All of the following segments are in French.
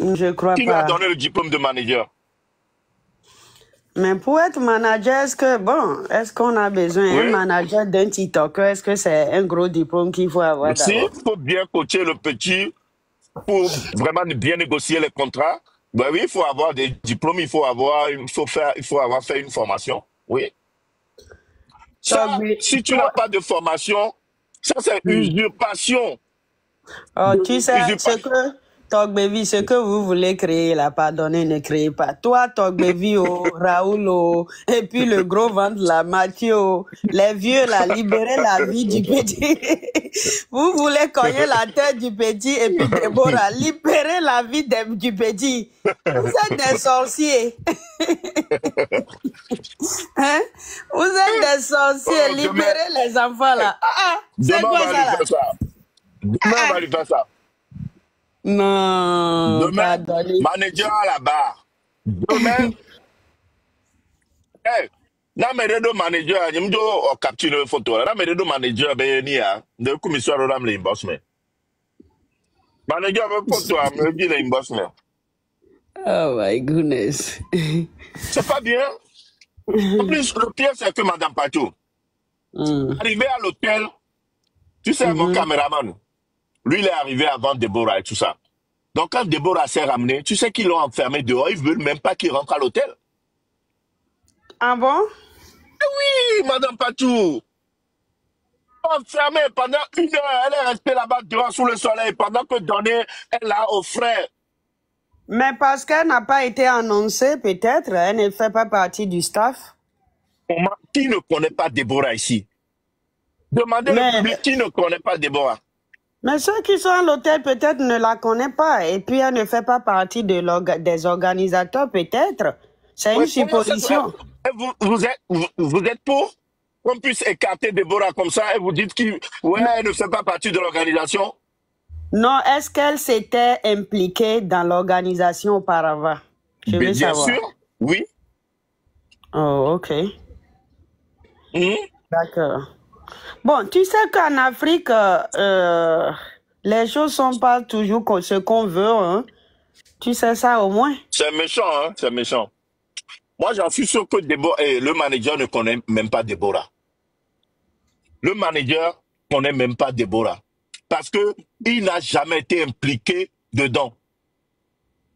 Je crois Qui lui a pas. donné le diplôme de manager? Mais pour être manager, est-ce qu'on a besoin d'un Oui. manager d'un TikToker? Est-ce que c'est un gros diplôme qu'il faut avoir Si, d'abord? il faut bien coacher le petit pour vraiment bien négocier les contrats. Ben oui, il faut avoir des diplômes, il faut avoir fait une formation. Oui. Ça, Togbe, si tu n'as pas de formation, ça c'est usurpation. oh, tu sais, Usurpation. Togbevi, ce que vous voulez créer là, pardonnez, ne créez pas. Toi, Togbevi, Raoul, et puis le gros ventre là, Mathieu, les vieux là, libérez la vie du petit. Vous voulez cogner la tête du petit, et puis Déborah, libérez la vie du petit. Vous êtes des sorciers. Hein? Vous êtes des sorciers, Oh, libérez les enfants là. C'est demain, on quoi va ça lui là? faire ça. Demain, on va lui faire ça. Non, Demain, pardonnez. manager à la barre. Demain, hey, na meredo manager, nyimjo o capture photo. Na meredo manager be ni ya. De commission ram le imbossment. Manager be photo am le imbossment. Oh my goodness. C'est pas bien. En plus, le pire, c'est que Madame Patou, arrivé à l'hôtel, tu sais, mon caméraman, lui, il est arrivé avant Déborah et tout ça. Donc, quand Déborah s'est ramené, tu sais qu'ils l'ont enfermé dehors, ils veulent même pas qu'il rentre à l'hôtel. Ah bon? Oui, Madame Patou, enfermée pendant 1 heure, elle est restée là-bas dehors sous le soleil pendant que Donné est là au frais. Mais parce qu'elle n'a pas été annoncée, peut-être, elle ne fait pas partie du staff. Qui ne connaît pas Déborah ici? Demandez le Mais, public qui ne connaît pas Déborah. mais ceux qui sont à l'hôtel, peut-être, ne la connaissent pas. Et puis, elle ne fait pas partie des organisateurs, peut-être. C'est une Oui, comment ça, supposition. vous êtes pour qu'on puisse écarter Déborah comme ça et vous dites qu'elle ne fait pas partie de l'organisation? Non, est-ce qu'elle s'était impliquée dans l'organisation auparavant? Je veux Bien savoir. sûr, oui. Oh, ok. Mhm. D'accord. Bon, tu sais qu'en Afrique, les choses sont pas toujours ce qu'on veut, hein. Tu sais ça au moins. C'est méchant, hein, c'est méchant. Moi, j'en suis sûr que le manager ne connaît même pas Déborah. Le manager ne connaît même pas Déborah. Parce que il n'a jamais été impliqué dedans.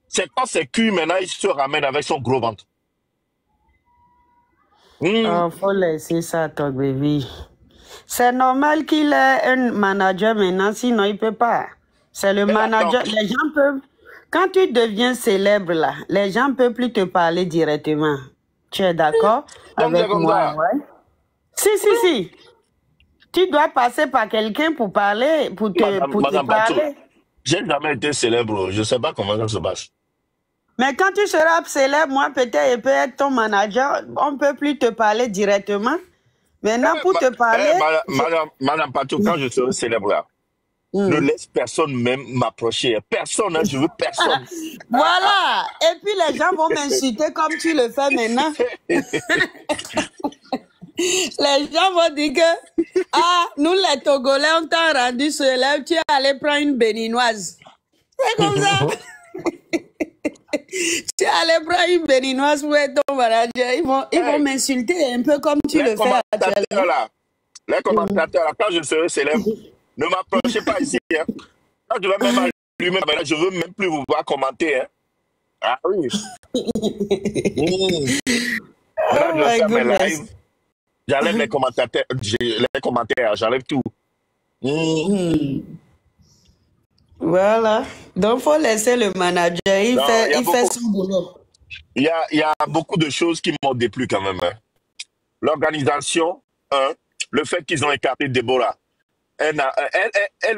C'est quand c'est cuit, maintenant, il se ramène avec son gros ventre. Faut laisser ça, ton baby. C'est normal qu'il ait un manager maintenant, sinon il peut pas. C'est le Et manager. attends, Les gens peuvent. Quand tu deviens célèbre là, les gens ne peuvent plus te parler directement. Tu es d'accord donc c'est avec comme moi, ça. ouais? Si. Tu dois passer par quelqu'un pour parler, pour te Madame Batou, parler. j'ai jamais été célèbre. Je ne sais pas comment ça se passe. Mais quand tu seras célèbre, moi peut-être, je peux être ton manager. On ne peut plus te parler directement. Maintenant, pour te parler, Madame Patou, quand je serai célèbre là, ne laisse personne même m'approcher. Personne, hein, je veux personne. voilà. Et puis les gens vont m'insulter comme tu le fais maintenant. Les gens vont dire que, nous les Togolais, on t'a rendu célèbre, tu es allé prendre une béninoise. C'est comme ça. Tu es allé prendre une béninoise pour être ton manager. Ils vont m'insulter un peu comme tu le fais actuellement. Les commentateurs là, quand je serai célèbre, ne m'approchez pas ici. Hein. Quand je vais même allumer, je ne veux même plus vous voir commenter. Hein. Ah oui. Maintenant, je fais mes lives. J'enlève les commentaires, j'enlève tout. Voilà. Donc, il faut laisser le manager. Il fait son boulot. Il y a beaucoup de choses qui m'ont déplu quand même. Hein. L'organisation, hein, le fait qu'ils ont écarté Déborah. Elle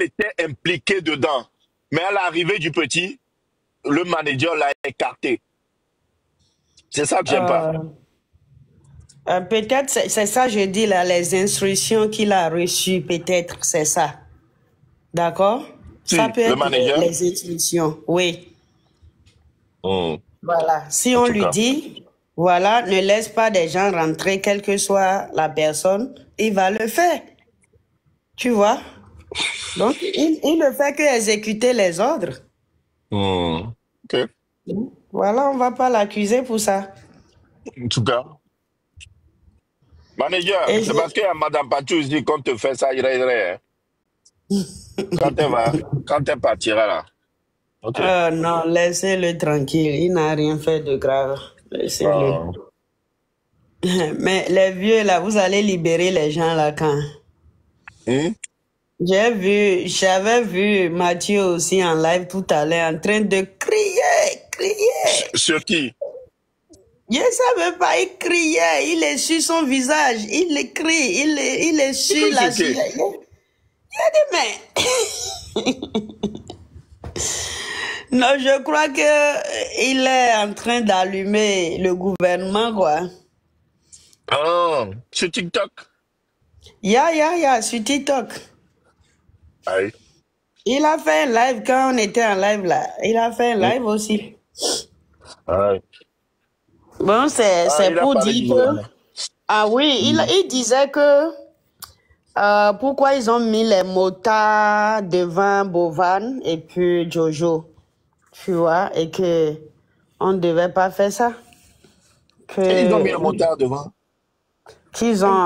était impliquée dedans. Mais à l'arrivée du petit, le manager l'a écarté. C'est ça que j'aime pas. Peut-être, c'est ça, je dis là, les instructions qu'il a reçues, peut-être, c'est ça. D'accord? Si, Ça peut le être manager? les instructions, oui. Voilà. Si on lui dit, voilà, ne laisse pas des gens rentrer, quelle que soit la personne, il va le faire. Tu vois? Donc, il ne fait que exécuter les ordres. Ok. Voilà, on va pas l'accuser pour ça. En tout cas, manager, Et c'est parce qu'il y a Madame Patou dit qu'on te fait ça, hein. Quand elle partira là. Ok. non, laissez-le tranquille. Il n'a rien fait de grave. Laissez-le. Ah. Mais les vieux, là, vous allez libérer les gens, là, quand? Hmm? J'avais vu Mathieu aussi en live tout à l'heure en train de crier. Sur qui? Je ne savais pas, il criait, il est sur son visage, il crie, il est Il sur crie la... sur qui? Il a dit, mais... Non, je crois que il est en train d'allumer le gouvernement, quoi. Ah, sur TikTok. Sur TikTok. Aïe. Il a fait un live quand on était en live, là. Il a fait un Hmm. live aussi. Aïe. Bon, Ah, c'est il a pour parlé du dire que... gouvernement. Ah oui, il disait que... pourquoi ils ont mis les motards devant Bovan et puis Jojo, tu vois, et que on ne devait pas faire ça. Et ils ont mis un Que motard devant.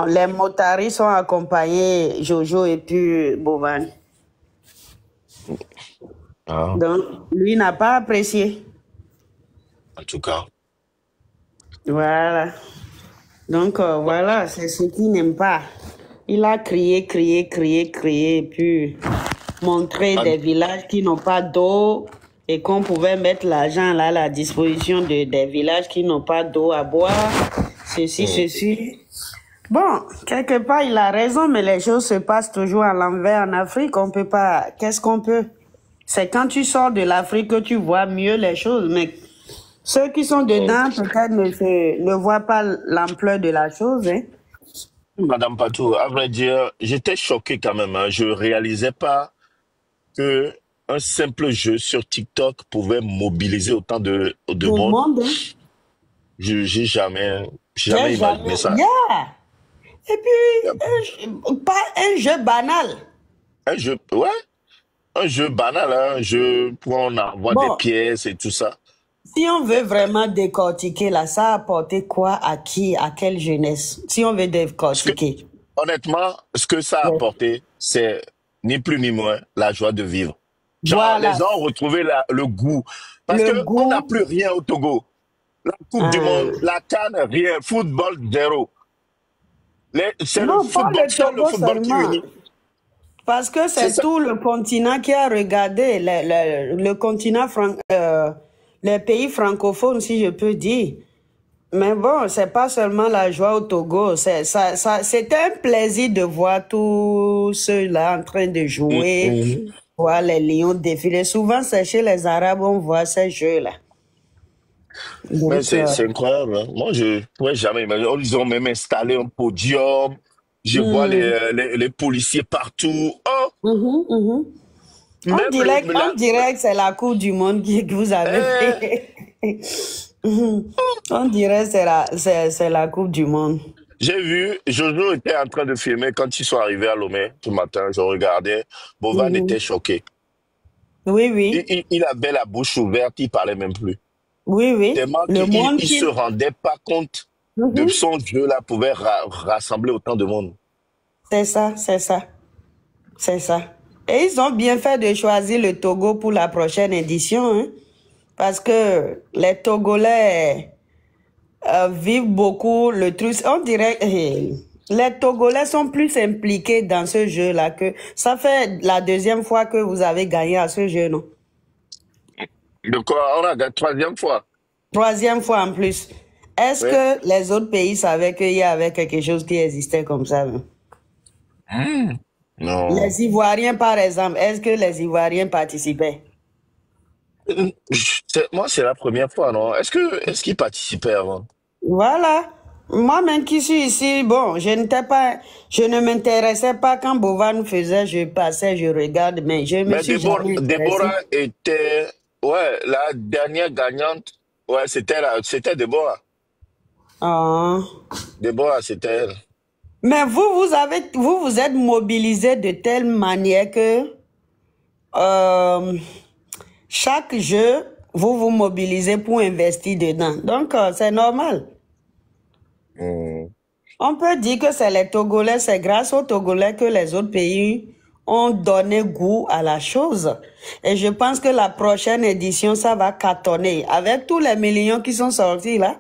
les motaristes ont accompagné Jojo et puis Bovan. Ah, Donc, lui n'a pas apprécié. en tout cas. Voilà. Donc, voilà, c'est ce qu'il n'aime pas. Il a crié, et puis montrer En, des villages qui n'ont pas d'eau et qu'on pouvait mettre l'argent là à la disposition des villages qui n'ont pas d'eau à boire. Ceci. Bon, quelque part, il a raison, mais les choses se passent toujours à l'envers en Afrique. On peut pas... Qu'est-ce qu'on peut? C'est quand tu sors de l'Afrique que tu vois mieux les choses, mais ceux qui sont dedans, peut-être ne voient pas l'ampleur de la chose, hein. Madame Patou, à vrai dire, j'étais choqué quand même. Hein. Je réalisais pas que un simple jeu sur TikTok pouvait mobiliser autant de Tout le monde. monde, hein. J'ai jamais J'ai imaginé jamais... ça. Et puis, pas un jeu banal. Un jeu, ouais, un jeu banal, hein, un jeu où on envoie des Bon, pièces et tout ça. si on veut vraiment décortiquer là, ça a apporté quoi à qui, à quelle jeunesse? Si on veut Ce que, décortiquer. honnêtement, ce que ça a Ouais. apporté, c'est ni plus ni moins la joie de vivre. Genre, les Voilà, gens ont retrouvé le goût. Parce le que on n'a goût. plus rien au Togo. La Coupe du Monde, la CAN, rien. Football, zéro. C'est le Non, pas football, le seul le Togo football qui seulement. unit. Parce que C'est c'est ça. tout le continent qui a regardé, le continent, les pays francophones, si je peux dire. Mais bon, c'est pas seulement la joie au Togo, c'était un plaisir de voir tous ceux-là en train de jouer, Mhm. voir les lions défiler. Souvent, c'est chez les Arabes, on voit ces jeux-là. Mais Donc, c'est incroyable. Hein. Moi, je pourrais jamais imaginer. Ils ont même installé un podium. Je vois hmm, les policiers partout. Oh, mhm. même On dirait que c'est la Coupe du Monde que vous avez eh, fait. On dirait que c'est la Coupe du Monde. j'ai vu, Jojo était en train de filmer quand ils sont arrivés à Lomé ce matin. Je regardais. Bovan était Mhm. choqué. Oui, Il, oui, il- il avait la bouche ouverte, il parlait même plus. oui. Tellement Le monde il se qui... rendait pas compte de Mhm. son jeu là pouvait rassembler autant de monde. C'est ça, c'est ça. C'est ça. Et ils ont bien fait de choisir le Togo pour la prochaine édition, hein, parce que les Togolais vivent beaucoup le truc. On dirait les Togolais sont plus impliqués dans ce jeu-là que ça fait la deuxième fois que vous avez gagné à ce jeu, non? De quoi on a la troisième fois. Troisième fois en plus. Est-ce Ouais. que les autres pays savaient qu'il y avait quelque chose qui existait comme ça, hein? Non. Les Ivoiriens, par exemple, est-ce que les Ivoiriens participaient? Moi, c'est la première fois, non? Est-ce qu'il participait avant? Voilà. Moi-même qui suis ici, bon, je ne m'intéressais pas quand Bovan faisait, je passais, je regarde, mais je me Mais suis jamais Déborah intéressée. était, ouais, la dernière gagnante, ouais, c'était Déborah. Ah. Déborah, c'était elle. Mais vous vous êtes mobilisé de telle manière que euh, chaque jeu, vous vous mobilisez pour investir dedans. Donc, c'est normal. On peut dire que c'est les Togolais, c'est grâce aux Togolais que les autres pays ont donné goût à la chose. Et je pense que la prochaine édition, ça va cartonner. Avec tous les millions qui sont sortis là,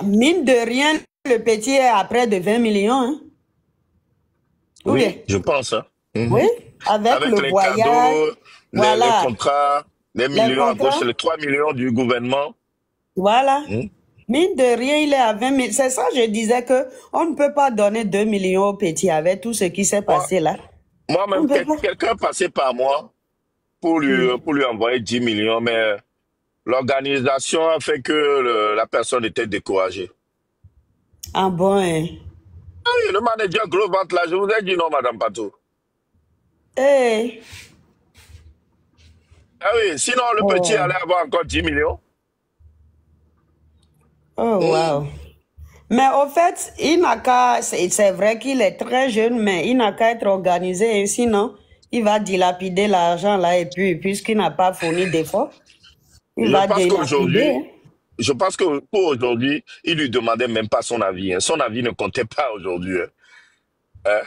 mine de rien, le petit est à près de 20 millions. Hein? Oui, je pense. Hein. Oui, avec le les voyage, cadeaux, voilà. les contrats, les millions à gauche, les 3 millions du gouvernement. Voilà. Mine de rien, il est à 20 000. C'est ça, je disais que on ne peut pas donner 2 millions au petit avec tout ce qui s'est passé là. Moi-même, quelqu'un passait par moi pour lui envoyer 10 millions, mais l'organisation a fait que la personne était découragée. Ah bon, hein? Ah oui, le manager gros vente là, je vous ai dit non, Madame Patou. Hey. Ah oui, sinon le petit allait avoir encore 10 millions. Oh, wow. Mais au fait, il n'a qu'à, c'est vrai qu'il est très jeune, mais il n'a qu'à être organisé, et sinon, il va dilapider l'argent là, et puis, puisqu'il n'a pas fourni d'efforts, il va dilapider. Je pense que pour aujourd'hui, il lui demandait même pas son avis. Hein. Son avis ne comptait pas aujourd'hui. Hein.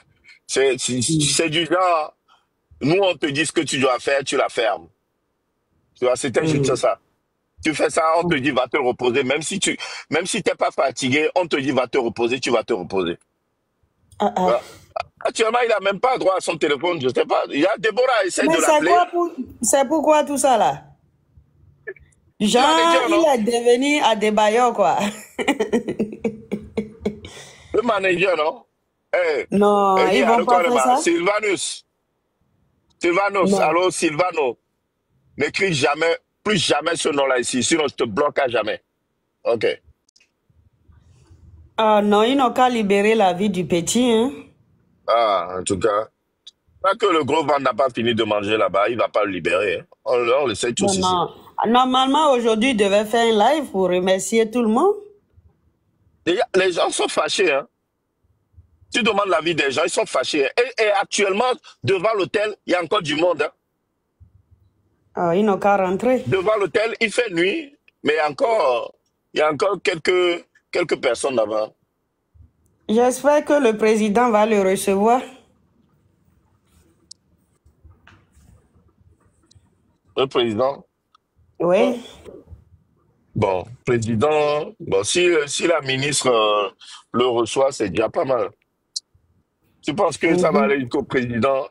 C'est du genre, nous on te dit ce que tu dois faire, tu la fermes. Tu vois, c'était juste ça. Tu fais ça, on te dit va te reposer. Même si t'es pas fatigué, on te dit va te reposer, tu vas te reposer. Actuellement, il a même pas droit à son téléphone, je sais pas. Il y a Déborah, essaie de l'appeler. C'est pourquoi tout ça là? Genre, il est devenu à Adebayor, quoi. Le manager, non? Non, ils vont pas faire ça. Sylvanus, allô, Sylvano. N'écris plus jamais ce nom-là ici, sinon je te bloque à jamais. Ok. Ah non, ils n'ont qu'à libérer la vie du petit, hein. Ah, en tout cas. Pas que le gros ventre n'a pas fini de manger là-bas, il va pas le libérer. Hein. On le sait tous ici. Normalement, aujourd'hui, il devait faire un live pour remercier tout le monde. Les gens sont fâchés, hein. Tu demandes l'avis des gens, ils sont fâchés. Et actuellement, devant l'hôtel, il y a encore du monde. Hein. Ah, ils n'ont qu'à rentrer. Devant l'hôtel, il fait nuit, mais il y a encore quelques personnes là-bas. J'espère que le président va le recevoir. Le président? Oui. Bon, président, bon, si la ministre le reçoit, c'est déjà pas mal. Tu penses que ça va aller jusqu'au président?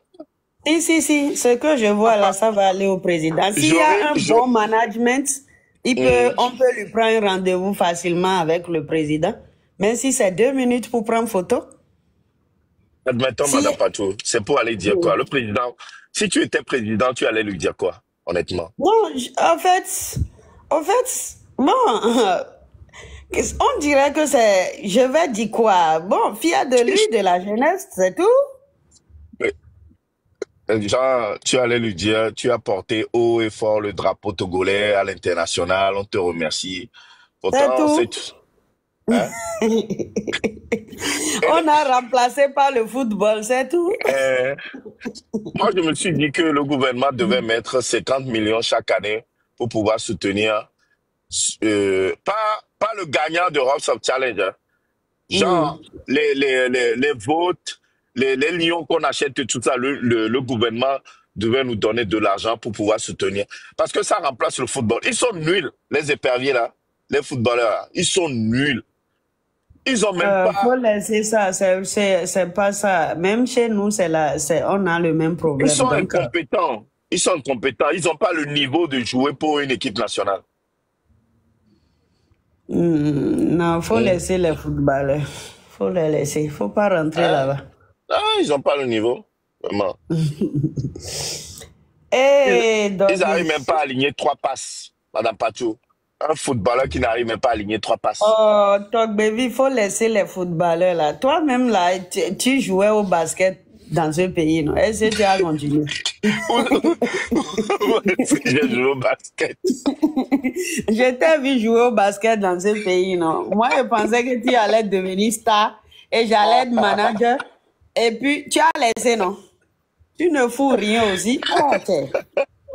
Si, ce que je vois là, ça va aller au président. S'il y a un bon management, on peut lui prendre un rendez-vous facilement avec le président. Même si c'est 2 minutes pour prendre photo. Admettons, Madame Patou, c'est pour aller dire quoi? Le président, si tu étais président, tu allais lui dire quoi, honnêtement? Bon, en fait, bon, on dirait que c'est, je vais dire quoi? Bon, fier de lui, de la jeunesse, c'est tout. Genre, tu allais lui dire, tu as porté haut et fort le drapeau togolais à l'international, on te remercie. Pourtant, c'est tout. Hein? On a remplacé par le football, c'est tout. Moi, je me suis dit que le gouvernement devait mettre 50 millions chaque année pour pouvoir soutenir, pas le gagnant de Rocks of Challenge, hein. Genre les votes, les lions qu'on achète et tout ça, le gouvernement devait nous donner de l'argent pour pouvoir soutenir. Parce que ça remplace le football. Ils sont nuls, les éperviers là, les footballeurs là, ils sont nuls. Ils ont même pas... Faut laisser ça, c'est pas ça. Même chez nous, on a le même problème. Ils sont incompétents. Ils sont incompétents. Ils n'ont pas le niveau de jouer pour une équipe nationale. Non, faut laisser les footballeurs. Faut les laisser. Faut pas rentrer là-bas. Ah, ils n'ont pas le niveau. Vraiment. Ils n'arrivent même pas à aligner 3 passes, Madame Patou. Un footballeur qui n'arrive même pas à aligner 3 passes. Oh, Talk Baby, il faut laisser les footballeurs là. Toi-même là, tu jouais au basket dans ce pays, non? Est-ce que tu as continué? J'ai joué au basket. Je t'ai vu jouer au basket dans ce pays, non? Moi, je pensais que tu allais devenir star et j'allais être manager. Et puis, tu as laissé, non? Tu ne fous rien aussi. Ah, ok.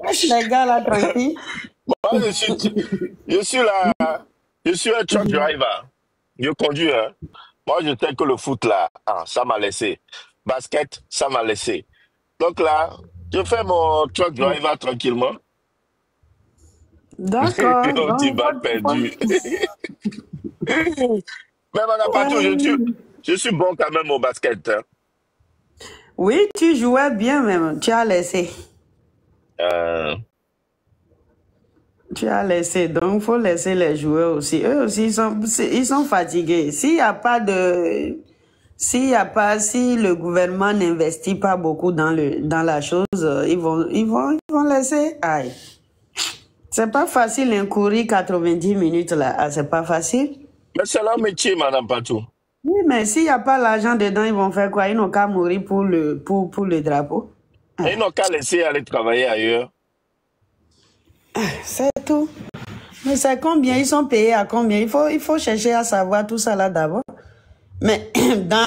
Laisse les gars là tranquille. Moi, Moi, je suis là, je suis un truck driver. Je conduis, hein. Moi, je sais que le foot, là, ah, ça m'a laissé. Basket, ça m'a laissé. Donc là, je fais mon truck driver tranquillement. D'accord. On dit Donc, balle perdue. Mais on n'a pas tout, Ouais. je suis bon quand même au basket, hein. Oui, tu jouais bien même. Tu as laissé. Euh, Tu as laissé. Donc, il faut laisser les joueurs aussi. Eux aussi, ils sont fatigués. S'il n'y a pas de... Si le gouvernement n'investit pas beaucoup dans la chose, ils vont laisser. Aïe. C'est pas facile, hein, courir 90 minutes là. Ah, c'est pas facile. mais c'est leur métier, madame Patou. Oui, mais s'il n'y a pas l'argent dedans, ils vont faire quoi? Ils n'ont qu'à mourir pour le drapeau. Et ils n'ont qu'à laisser aller travailler ailleurs. C'est tout. Mais c'est combien? Ils sont payés à combien? Il faut chercher à savoir tout ça là d'abord. Mais dans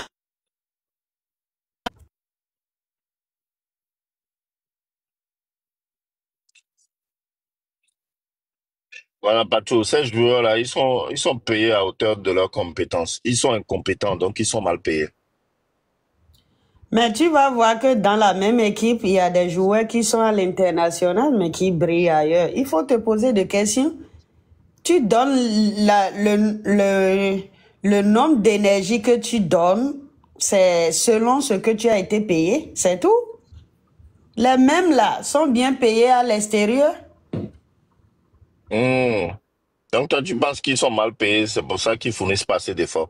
Voilà, Patou, ces joueurs-là, ils sont payés à hauteur de leurs compétences. Ils sont incompétents, donc ils sont mal payés. Mais tu vas voir que dans la même équipe, il y a des joueurs qui sont à l'international, mais qui brillent ailleurs. Il faut te poser des questions. Tu donnes le nombre d'énergie que tu donnes, c'est selon ce que tu as été payé, c'est tout. Les mêmes là sont bien payés à l'extérieur. Hmm. Donc toi, tu penses qu'ils sont mal payés, c'est pour ça qu'ils fournissent pas assez d'efforts.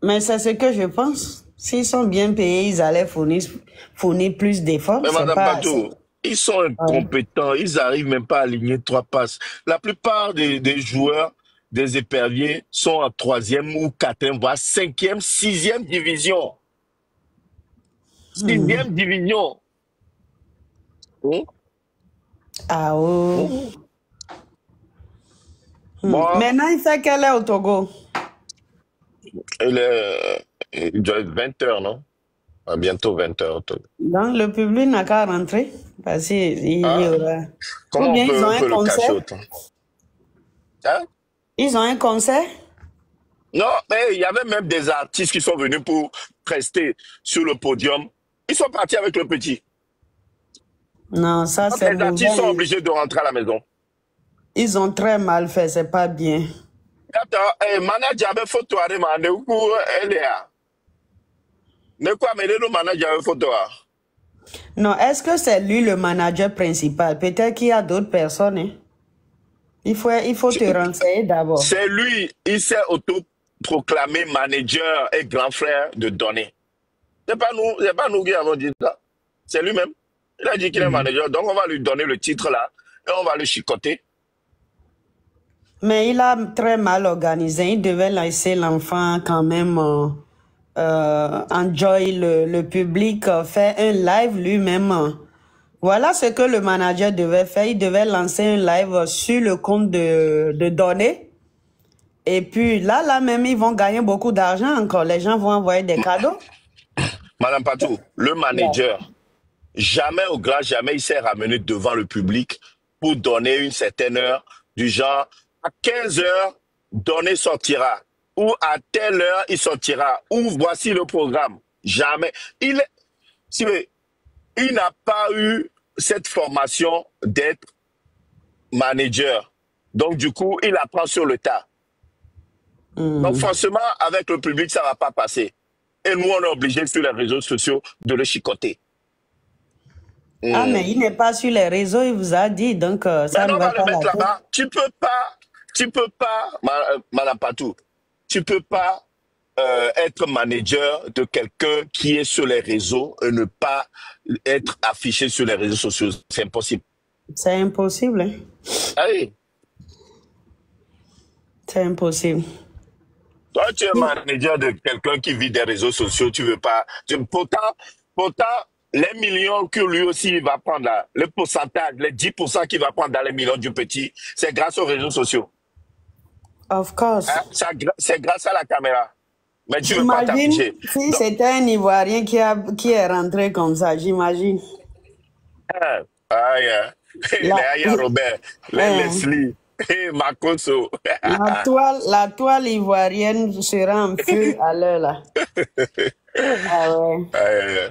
Mais c'est ce que je pense. S'ils sont bien payés, ils allaient fournir plus d'efforts. Mais C'est Madame pas... Patou, ils sont Ouais. incompétents, ils arrivent même pas à aligner trois passes. La plupart des joueurs, des éperviers, sont en troisième ou quatrième, voire cinquième, sixième division. Sixième division. Hmm? Ah oh. Hmm. Bon, Maintenant, il fait quelle heure au Togo? il doit être 20 heures, non? À bientôt 20 heures. Donc, le public n'a qu'à rentrer. Parce qu'il y Ah, aura... Ou comment bien ils ont on un peut le cacher concert. autant? Hein? Ils ont un concert. Non, mais il y avait même des artistes qui sont venus pour rester sur le podium. Ils sont partis avec le petit. Non, ça Donc c'est les artistes sont mauvais. obligés de rentrer à la maison. Ils ont très mal fait, c'est pas bien. Attends, manager avait photo à demander où elle est là. Ne quoi, mais le manager avait photo à. Non, est-ce que c'est lui le manager principal? Peut-être qu'il y a d'autres personnes, hein. Il faut te renseigner d'abord. C'est lui, il s'est autoproclamé manager et grand frère de Donné. C'est pas nous qui avons dit ça. C'est lui-même. Il a dit qu'il est manager, donc on va lui donner le titre là et on va le chicoter. Mais il a très mal organisé. Il devait laisser l'enfant quand même enjoy le public, faire un live lui-même. Voilà ce que le manager devait faire. Il devait lancer un live sur le compte de données. Et puis là même, ils vont gagner beaucoup d'argent encore. Les gens vont envoyer des cadeaux. Madame Patou, le Yeah. manager, jamais au grand jamais il s'est ramené devant le public pour donner une certaine heure, du genre à 15 heures, Donné sortira, ou à telle heure il sortira, ou voici le programme. Jamais. Si vous- il n'a pas eu cette formation d'être manager. Donc du coup, il apprend sur le tas. Donc forcément, avec le public, ça va pas passer. Et nous, on est obligé sur les réseaux sociaux de le chicoter. Ah, Hmm. mais il n'est pas sur les réseaux, il vous a dit, donc ça Maintenant, ne on va va le pas la mettre tête. là-bas. Madame Patou, tu peux pas être manager de quelqu'un qui est sur les réseaux et ne pas être affiché sur les réseaux sociaux. C'est impossible. C'est impossible, hein. Allez, C'est impossible. toi, tu es manager de quelqu'un qui vit des réseaux sociaux, tu veux pas. Pourtant, les millions que lui aussi il va prendre là, le pourcentage, les 10% qu'il va prendre dans les millions du petit, c'est grâce aux réseaux sociaux. Of Hein? course. C'est grâce à la caméra. Mais tu veux pas J'imagine t'afficher. si Donc, c'était un Ivoirien qui est rentré comme ça, j'imagine. hein, aïe, hein. les La, Aya Robert, les hein, Leslie, Makoso. la toile ivoirienne sera en feu à l'heure là. Ah ouais. Euh,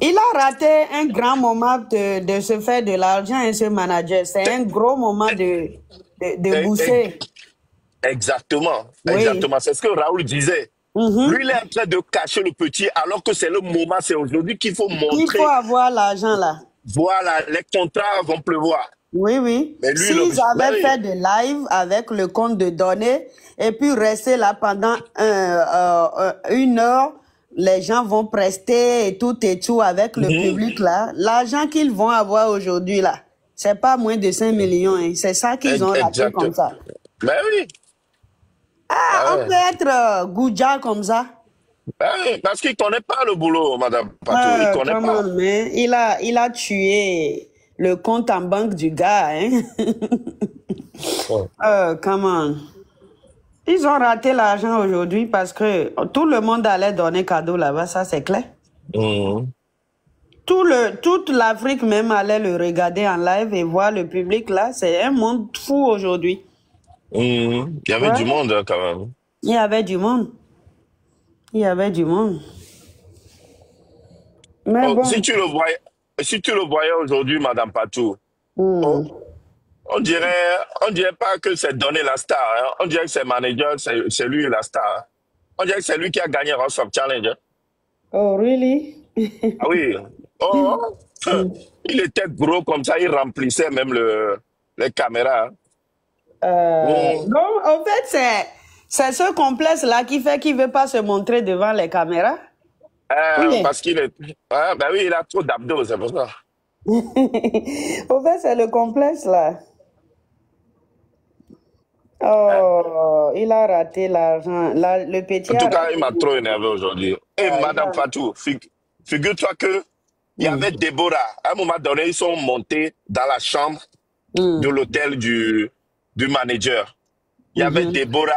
Il a raté un grand moment de se faire de l'argent et ce manager. C'est un gros moment de eh, eh, bousser. exactement, Oui. exactement. C'est ce que Raoul disait. Lui, il Mhm. est en train de cacher le petit, alors que c'est le moment, c'est aujourd'hui qu'il faut Il faut montrer. avoir l'argent là. Voilà, les contrats vont pleuvoir. Oui, oui. Mais lui, S'ils ben avaient oui. fait de live avec le compte de données et puis rester là pendant 1 heure, les gens vont prester et tout avec le Mhm. public là. L'argent qu'ils vont avoir aujourd'hui là, c'est pas moins de 5 millions, hein. C'est ça qu'ils ont raté Exact. comme ça. Ben oui. Ah, Ah on ouais. peut être Goudja comme ça. Ben oui, parce qu'il ne connaît pas le boulot, Madame Patou. Il ne connaît Come pas. on, man. Il a tué le compte en banque du gars, hein. Ouais. Come on. Ils ont raté l'argent aujourd'hui parce que tout le monde allait donner cadeau là-bas, ça c'est clair. Mhm. Toute l'Afrique même allait le regarder en live et voir le public là. C'est un monde fou aujourd'hui. Mhm. Il y avait du Ouais. monde hein, quand même. Il y avait du monde. Il y avait du monde. Mais Oh, bon. si tu le voyais aujourd'hui, Madame Patou, oh, Hmm. on dirait pas que c'est donné la star. Hein. On dirait que c'est manager, c'est lui la star. Hein. On dirait que c'est lui qui a gagné House of Challenge. Hein. Oh, really? Ah oui. Oh, il était gros comme ça, il remplissait même les caméras. Hein. Mm. Non, en fait, c'est ce complexe-là qui fait qu'il ne veut pas se montrer devant les caméras. Oui. Parce qu'il est. Ah, ben oui, il a trop d'abdos, c'est pour ça. En fait, c'est le complexe là. Hein. Oh, il a raté l'argent. Le En petit tout a cas, raté il m'a trop énervé aujourd'hui. Et il Madame a- Fatou, figure-toi que il y Hmm, avait Déborah. À un moment donné, ils sont montés dans la chambre de hmm, l'hôtel du manager. Il y avait mhm, Déborah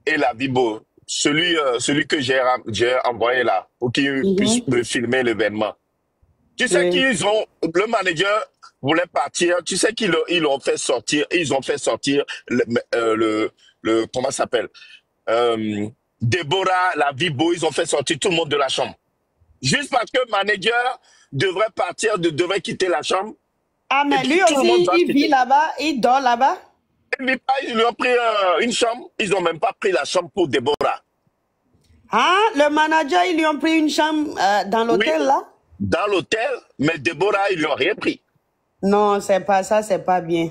et la Bibo, celui que j'ai envoyé là, pour qu'il puisse mhm. me filmer l'événement. Tu sais Oui. le manager voulait partir, tu sais ils l'ont fait sortir, ils ont fait sortir comment ça s'appelle? Euh, Déborah, la Bibo, ils ont fait sortir tout le monde de la chambre. Juste parce que le manager devrait partir, devrait quitter la chambre, Ah, et mais puis lui tout le monde aussi, va il vit quitter. là-bas, il dort là-bas. Et puis, ils lui ont pris une chambre, ils n'ont même pas pris la chambre pour Déborah. Ah, le manager, ils lui ont pris une chambre dans Oui, l'hôtel là? dans l'hôtel, mais Déborah, ils lui ont rien pris. Non, c'est pas ça, c'est pas bien.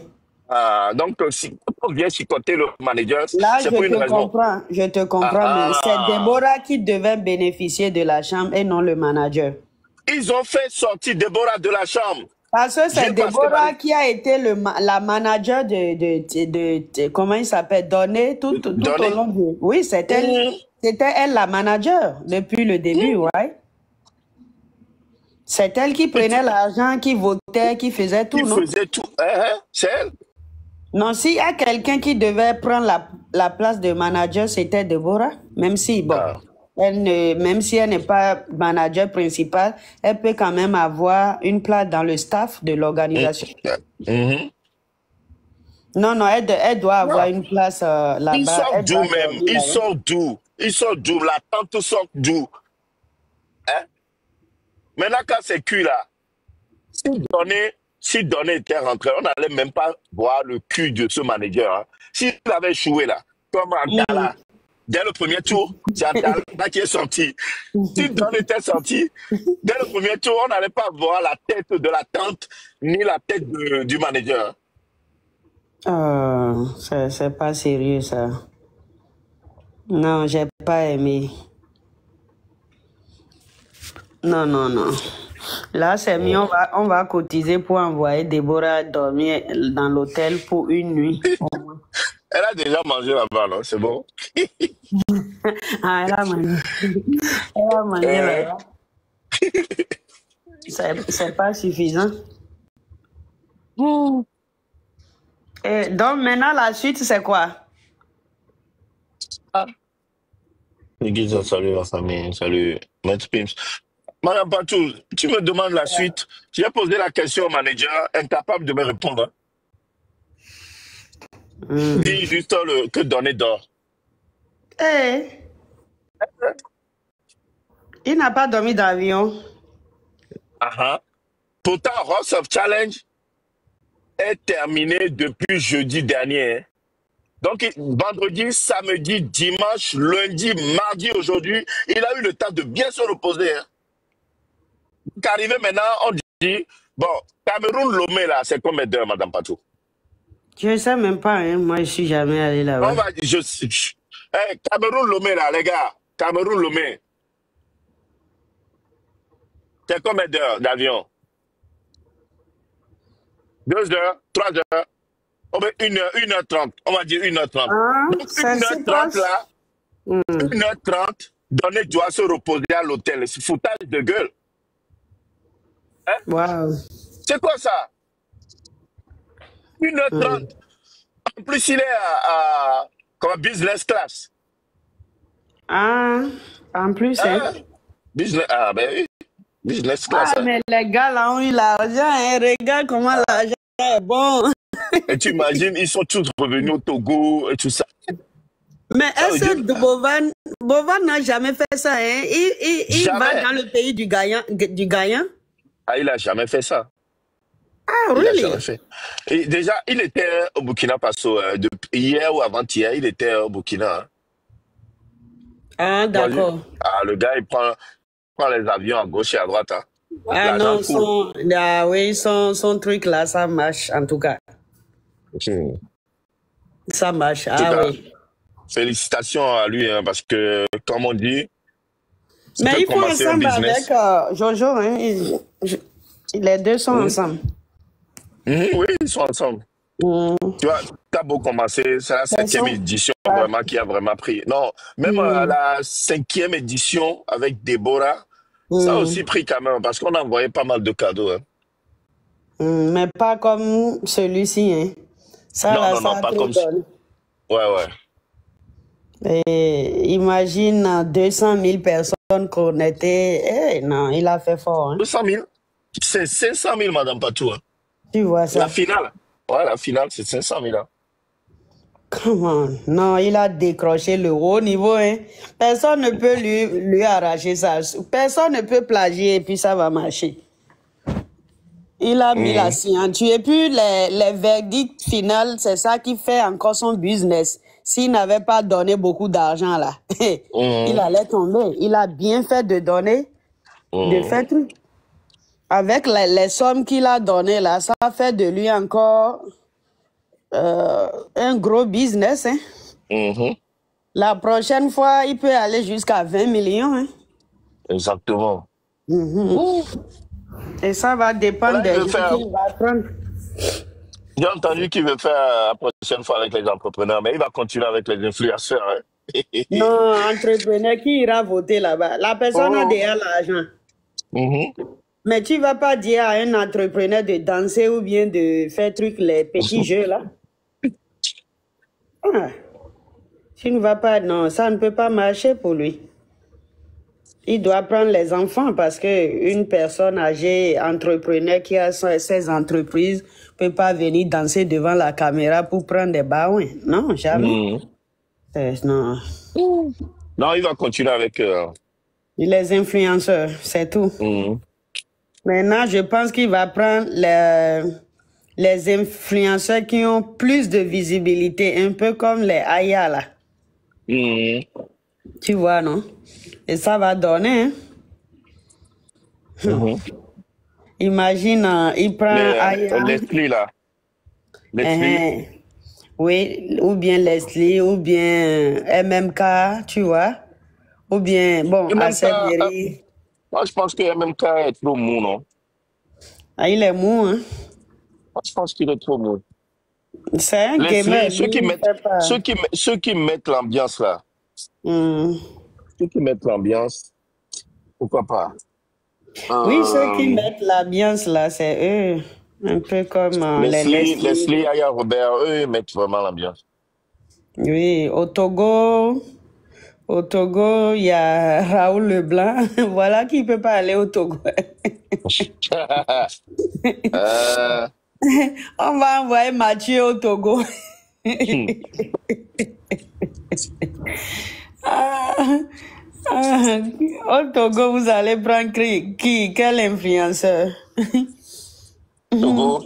Donc, si on vient chicoter le manager, Là, c'est pour une raison. je te Ah, comprends, mais c'est ah. Déborah qui devait bénéficier de la chambre et non le manager. Ils ont fait sortir Déborah de la chambre. Parce que c'est Juste parce que Déborah qui a été la manager comment il s'appelle, Donné tout au donné. long du... Oui, Mmh. c'était elle la manager depuis le début, right? C'est elle qui prenait l'argent, qui votait, qui faisait tout, Il non? faisait tout. Hein, c'est elle. Non, s'il y a quelqu'un qui devait prendre la place de manager, c'était Deborah. Même si, bon, Ah. même si elle n'est pas manager principal, elle peut quand même avoir une place dans le staff de l'organisation. Mhm. Non, non, elle doit avoir Ah. une place Il là-bas. sort Elle d'où doit même? dormir Il là-bas. sort d'où? Il sort d'où? La tante sort d'où? Hein? Maintenant, quand c'est cuit là, si Donné était rentré, on n'allait même pas voir le cul de ce manager. Hein. S'il avait échoué là, comme Andala, dès le premier tour, c'est Andala qui est sorti. Si Donné était sorti, dès le premier tour, on n'allait pas voir la tête de la tante ni la tête du manager. C'est pas sérieux, ça. Non, j'ai pas aimé. Non, non, non. Là, c'est mieux, on va cotiser pour envoyer Déborah dormir dans l'hôtel pour une nuit. Elle a déjà mangé là-bas, non? C'est bon? Ah, elle a mangé. Elle a mangé Euh, là-bas. C'est pas suffisant. Et donc, maintenant, la suite, c'est quoi? Guiza, salut la famille, salut Maître Pims. Madame Patou, tu me demandes la suite. J'ai posé la question au manager, incapable de me répondre. Dis juste que donner d'or. Eh, il n'a pas dormi d'avion. Pourtant, Ross of Challenge est terminé depuis jeudi dernier. Hein. Donc, vendredi, samedi, dimanche, lundi, mardi, aujourd'hui, il a eu le temps de bien se reposer. Hein. Qu'arrivé maintenant, on dit, bon, Cameroun-Lomé, là, c'est combien d'heures, Madame Patou? Je ne sais même pas, hein. Moi, je suis jamais allé On là-bas. va dire, Cameroun-Lomé, là, les gars, Cameroun-Lomé, c'est combien d'heures d'avion? 2 heures, 3 heures, oh, ben 1h30, on va dire 1h30. Ah, Donc, ça se 1h30, passe. là, 1h30, Donné doit se reposer à l'hôtel. C'est foutage de gueule. Hein? Wow. C'est quoi ça? 1h30. En plus, il est comme business class. Ah, en plus, hein. Hein? Ben oui, business class. Ah, Hein? mais les gars là ont eu l'argent, hein. Regarde comment l'argent est bon. Et tu imagines, ils sont tous revenus au Togo et tout ça. Mais Ça veut est-ce que dire- Bovan n'a jamais fait ça, hein? Il va Jamais. dans le pays du Gaïan. Ah, il a jamais fait ça. Ah, Il a really? jamais fait. Et déjà, il était au Burkina Faso. Hier ou avant-hier, il était au Burkina. Hein. Ah, d'accord. Ah, le gars, il prend les avions à gauche et à droite. Hein. Ah L'argent non, coule. oui, son truc là, ça marche en tout cas. Hmm. Ça marche, En tout ah cas, oui. félicitations à lui, hein, parce que, comme on dit, tu Mais peux ils font commencer un ensemble avec business. Jojo, hein. Les deux sont Hmm. ensemble. Oui, ils sont ensemble. Hmm. Tu vois, t'as beau commencer, c'est la Ils 7e sont édition pas- vraiment qui a vraiment pris. Non, même à la 5e édition avec Déborah, ça a aussi pris quand même, parce qu'on a envoyé pas mal de cadeaux. Hein. Mais pas comme celui-ci, hein. Ça, Non, là, non, ça non, a pas trop comme ça. donné. Ouais, ouais. Et imagine 200 000 personnes connectées. Eh, non, il a fait fort, hein. 200 000. C'est 500 000, Madame Patou. Hein. Tu vois La ça. finale. Ouais, la finale, c'est 500 000. Hein. Come on. Non, il a décroché le haut niveau, hein. Personne ne peut lui arracher ça. Personne ne peut plagier et puis ça va marcher. Il a mis la signature. Et puis, les verdicts finaux, c'est ça qui fait encore son business. S'il n'avait pas donné beaucoup d'argent, là, il allait tomber. Il a bien fait de donner, de faire tout. Avec les sommes qu'il a données, là, ça fait de lui encore un gros business, hein. Mhm. La prochaine fois, il peut aller jusqu'à 20 millions, hein. Exactement. Et ça va dépendre Là, des il veut gens faire. qu'il va prendre. J'ai entendu qu'il veut faire la prochaine fois avec les entrepreneurs, mais il va continuer avec les influenceurs. Hein. Non, entrepreneur qui ira voter là-bas. La personne a Oh. déjà l'argent. Mhm. Mais tu vas pas dire à un entrepreneur de danser ou bien de faire truc, les petits jeux là. Ah, tu ne vas pas, non, ça ne peut pas marcher pour lui. Il doit prendre les enfants parce que une personne âgée, entrepreneur qui a ses entreprises, peut pas venir danser devant la caméra pour prendre des bains. Non, jamais. Non. Non, il va continuer avec. Les influenceurs, c'est tout. Mhm. Maintenant, je pense qu'il va prendre les influenceurs qui ont plus de visibilité, un peu comme les Aya là. Mhm. Tu vois, non? Et ça va donner, hein? Mhm. Imagine, il prend Aya. Leslie, là. Leslie. Oui, ou bien Leslie, ou bien MMK, tu vois? Ou bien, bon, Et même Assemblée. moi, je pense que MMK est trop mou, non? Ah, il est mou, hein? Moi, je pense qu'il est trop mou. C'est un gamer, Leslie, lui, il fait pas. ceux qui mettent l'ambiance, là. Ceux qui mettent l'ambiance, pourquoi pas? Oui, ceux qui mettent l'ambiance là, c'est eux. Un peu comme les Leslie. Leslie, Aya Robert, eux, ils mettent vraiment l'ambiance. Oui, au Togo, Au Togo, il y a Raoul Leblanc. Voilà qui ne peut pas aller au Togo. Euh, On va envoyer Mathieu au Togo. hmm. Ah, ah, au Togo, vous allez prendre qui? Quel influenceur? Togo,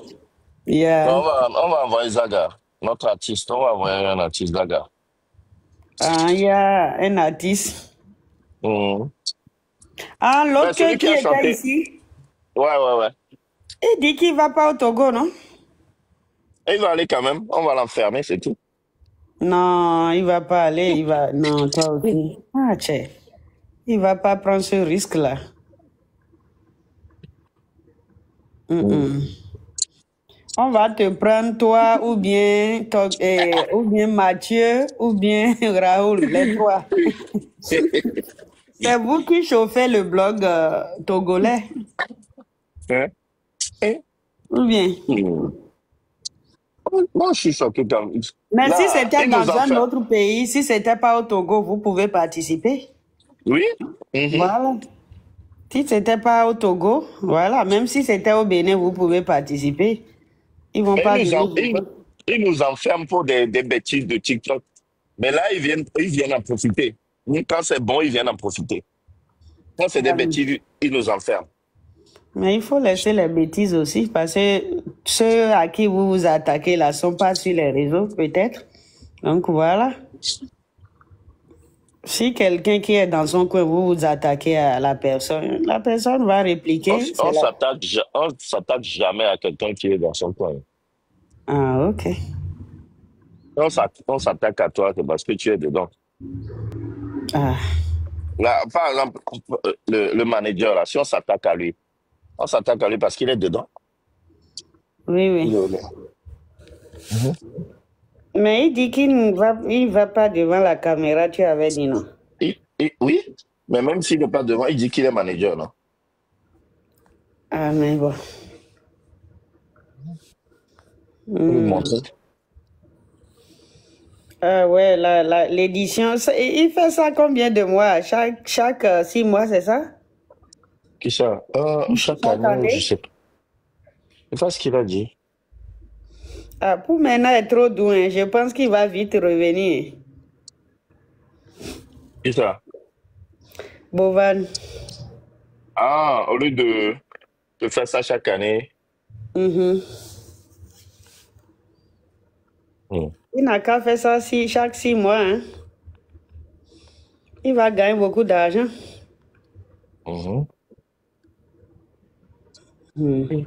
Yeah. on va envoyer Zaga, notre artiste. On va envoyer un artiste Zaga. Ah, il y a un artiste. Hmm. Ah, Ben, l'autre celui qui qui a était chanté. ici, Ouais. il dit qu'il ne va pas au Togo, non? Et il va aller quand même. On va l'enfermer, c'est tout. Non, il va pas aller, il va... Non, toi aussi. Ah, tiens, il va pas prendre ce risque-là. Hmm. On va te prendre toi ou bien Mathieu ou bien Raoul, les trois. C'est vous qui chauffez le blog togolais, Hein? Eh? ou bien? Hmm. Moi, je suis choqué quand même. Mais si Là, c'était il nous dans un enferme. autre pays, si c'était pas au Togo, vous pouvez participer. Oui? Mhm. Voilà. Si c'était pas au Togo, voilà. Même si c'était au Bénin, vous pouvez participer. Ils vont Mais pas venir vous prendre. il nous enferme pour des bêtises de TikTok. Mais là, ils viennent en profiter. Quand c'est bon, ils viennent en profiter. Quand c'est des bêtises, ils nous enferment. Mais il faut laisser les bêtises aussi, parce que ceux à qui vous vous attaquez là sont pas sur les réseaux, peut-être. Donc voilà. Si quelqu'un qui est dans son coin, vous vous attaquez à la personne va répliquer. C'est là. On s'attaque jamais à quelqu'un qui est dans son coin. Ah, ok. On s'attaque à toi, c'est parce que tu es dedans. Ah, Là, par exemple, le manager, là, si on s'attaque à lui, on s'attaque à lui parce qu'il est dedans. oui, oui. Mhm. Mais il dit il va pas devant la caméra, tu avais dit non. Oui, mais même s'il n'est pas devant, il dit qu'il est manager, non? Ah, mais bon. Faut lui Hmm. montrer. Ah ouais, l'édition, il fait ça combien de mois? Chaque 6 mois, c'est ça? Qui ça? Chaque Chaque année, je année? sais pas. C'est pas ce qu'il a dit. Ah, pour maintenant être trop doux, hein, je pense qu'il va vite revenir. Qui ça? Bovan. Ah, au lieu de faire ça chaque année. Mhm. Hmm. Il n'a qu'à faire ça chaque 6 mois. Hein. Il va gagner beaucoup d'argent. Mhm. Hmm.